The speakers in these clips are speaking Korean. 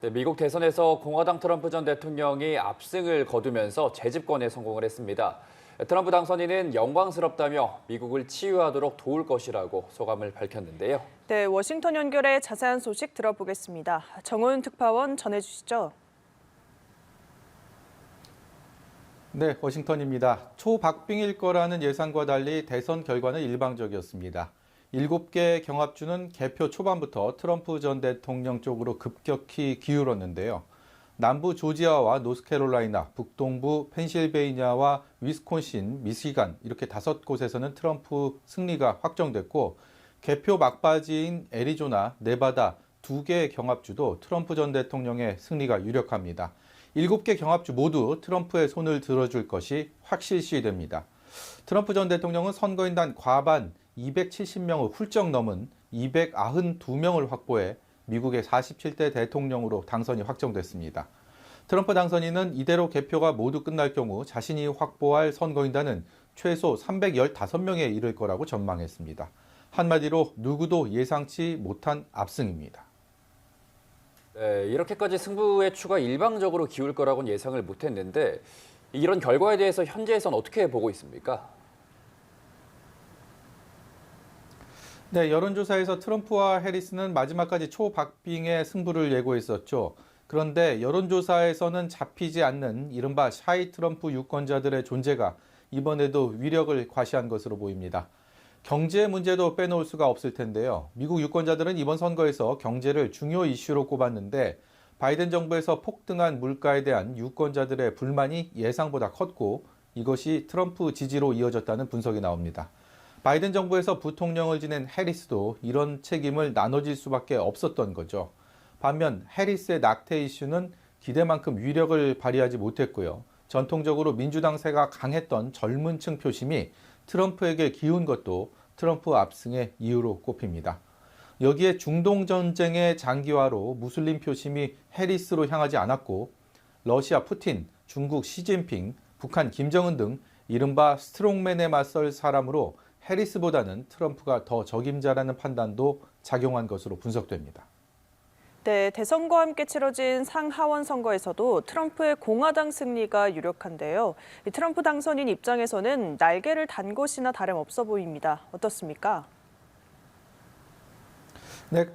네, 미국 대선에서 공화당 트럼프 전 대통령이 압승을 거두면서 재집권에 성공을 했습니다. 트럼프 당선인은 영광스럽다며 미국을 치유하도록 도울 것이라고 소감을 밝혔는데요. 네, 워싱턴 연결해 자세한 소식 들어보겠습니다. 정호윤 특파원 전해주시죠. 네, 워싱턴입니다. 초박빙일 거라는 예상과 달리 대선 결과는 일방적이었습니다. 7개 경합주는 개표 초반부터 트럼프 전 대통령 쪽으로 급격히 기울었는데요. 남부 조지아와 노스캐롤라이나, 북동부 펜실베이니아와 위스콘신, 미시간 이렇게 5곳에서는 트럼프 승리가 확정됐고 개표 막바지인 애리조나, 네바다 2개의 경합주도 트럼프 전 대통령의 승리가 유력합니다. 7개 경합주 모두 트럼프의 손을 들어줄 것이 확실시됩니다. 트럼프 전 대통령은 선거인단 과반 270명을 훌쩍 넘은 292명을 확보해 미국의 47대 대통령으로 당선이 확정됐습니다. 트럼프 당선인은 이대로 개표가 모두 끝날 경우 자신이 확보할 선거인단은 최소 315명에 이를 거라고 전망했습니다. 한마디로 누구도 예상치 못한 압승입니다. 네, 이렇게까지 승부의 추가 일방적으로 기울 거라고는 예상을 못했는데 이런 결과에 대해서 현지에선 어떻게 보고 있습니까? 네, 여론조사에서 트럼프와 해리스는 마지막까지 초박빙의 승부를 예고했었죠. 그런데 여론조사에서는 잡히지 않는 이른바 샤이 트럼프 유권자들의 존재가 이번에도 위력을 과시한 것으로 보입니다. 경제 문제도 빼놓을 수가 없을 텐데요. 미국 유권자들은 이번 선거에서 경제를 중요 이슈로 꼽았는데 바이든 정부에서 폭등한 물가에 대한 유권자들의 불만이 예상보다 컸고 이것이 트럼프 지지로 이어졌다는 분석이 나옵니다. 바이든 정부에서 부통령을 지낸 해리스도 이런 책임을 나눠질 수밖에 없었던 거죠. 반면 해리스의 낙태 이슈는 기대만큼 위력을 발휘하지 못했고요. 전통적으로 민주당세가 강했던 젊은 층 표심이 트럼프에게 기운 것도 트럼프 압승의 이유로 꼽힙니다. 여기에 중동 전쟁의 장기화로 무슬림 표심이 해리스로 향하지 않았고 러시아 푸틴, 중국 시진핑, 북한 김정은 등 이른바 스트롱맨에 맞설 사람으로 해리스보다는 트럼프가 더 적임자라는 판단도 작용한 것으로 분석됩니다. 네, 대선과 함께 치러진 상하원 선거에서도 트럼프의 공화당 승리가 유력한데요. 트럼프 당선인 입장에서는 날개를 단 것이나 다름없어 보입니다. 어떻습니까? 네,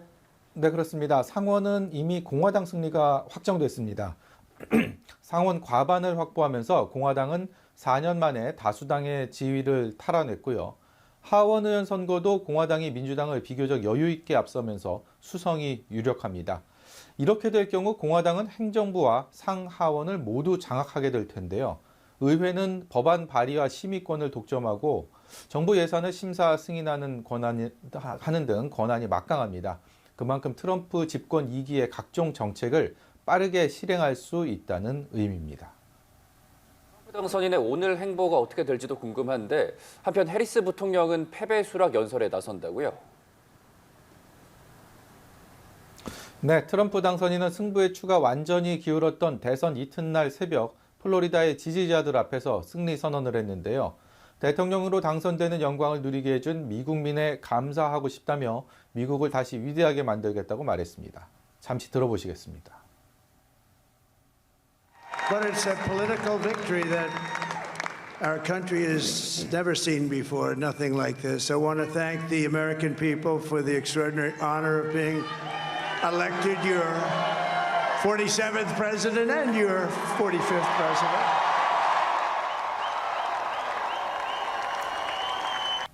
그렇습니다. 상원은 이미 공화당 승리가 확정됐습니다. 상원 과반을 확보하면서 공화당은 4년 만에 다수당의 지위를 탈환했고요. 하원 의원 선거도 공화당이 민주당을 비교적 여유 있게 앞서면서 수성이 유력합니다. 이렇게 될 경우 공화당은 행정부와 상하원을 모두 장악하게 될 텐데요. 의회는 법안 발의와 심의권을 독점하고 정부 예산을 심사 승인하는 하는 등 권한이 막강합니다. 그만큼 트럼프 집권 2기의 각종 정책을 빠르게 실행할 수 있다는 의미입니다. 당선인의 오늘 행보가 어떻게 될지도 궁금한데 한편 해리스 부통령은 패배 수락 연설에 나선다고요? 네, 트럼프 당선인은 승부의 추가 완전히 기울었던 대선 이튿날 새벽 플로리다의 지지자들 앞에서 승리 선언을 했는데요. 대통령으로 당선되는 영광을 누리게 해준 미국민에 감사하고 싶다며 미국을 다시 위대하게 만들겠다고 말했습니다. 잠시 들어보시겠습니다. But it's a political victory that our country has never seen before, nothing like this. I want to thank the American people for the extraordinary honor of being elected your 47th president and your 45th president.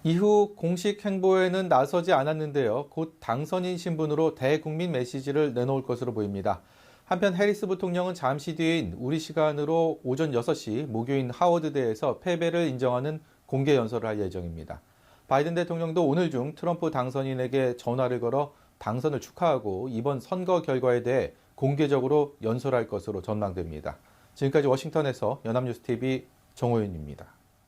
이후 공식 행보에는 나서지 않았는데요. 곧 당선인 신분으로 대국민 메시지를 내놓을 것으로 보입니다. 한편 해리스 부통령은 잠시 뒤인 우리 시간으로 오전 6시 모교인 하워드대에서 패배를 인정하는 공개 연설을 할 예정입니다. 바이든 대통령도 오늘 중 트럼프 당선인에게 전화를 걸어 당선을 축하하고 이번 선거 결과에 대해 공개적으로 연설할 것으로 전망됩니다. 지금까지 워싱턴에서 연합뉴스TV 정호윤입니다.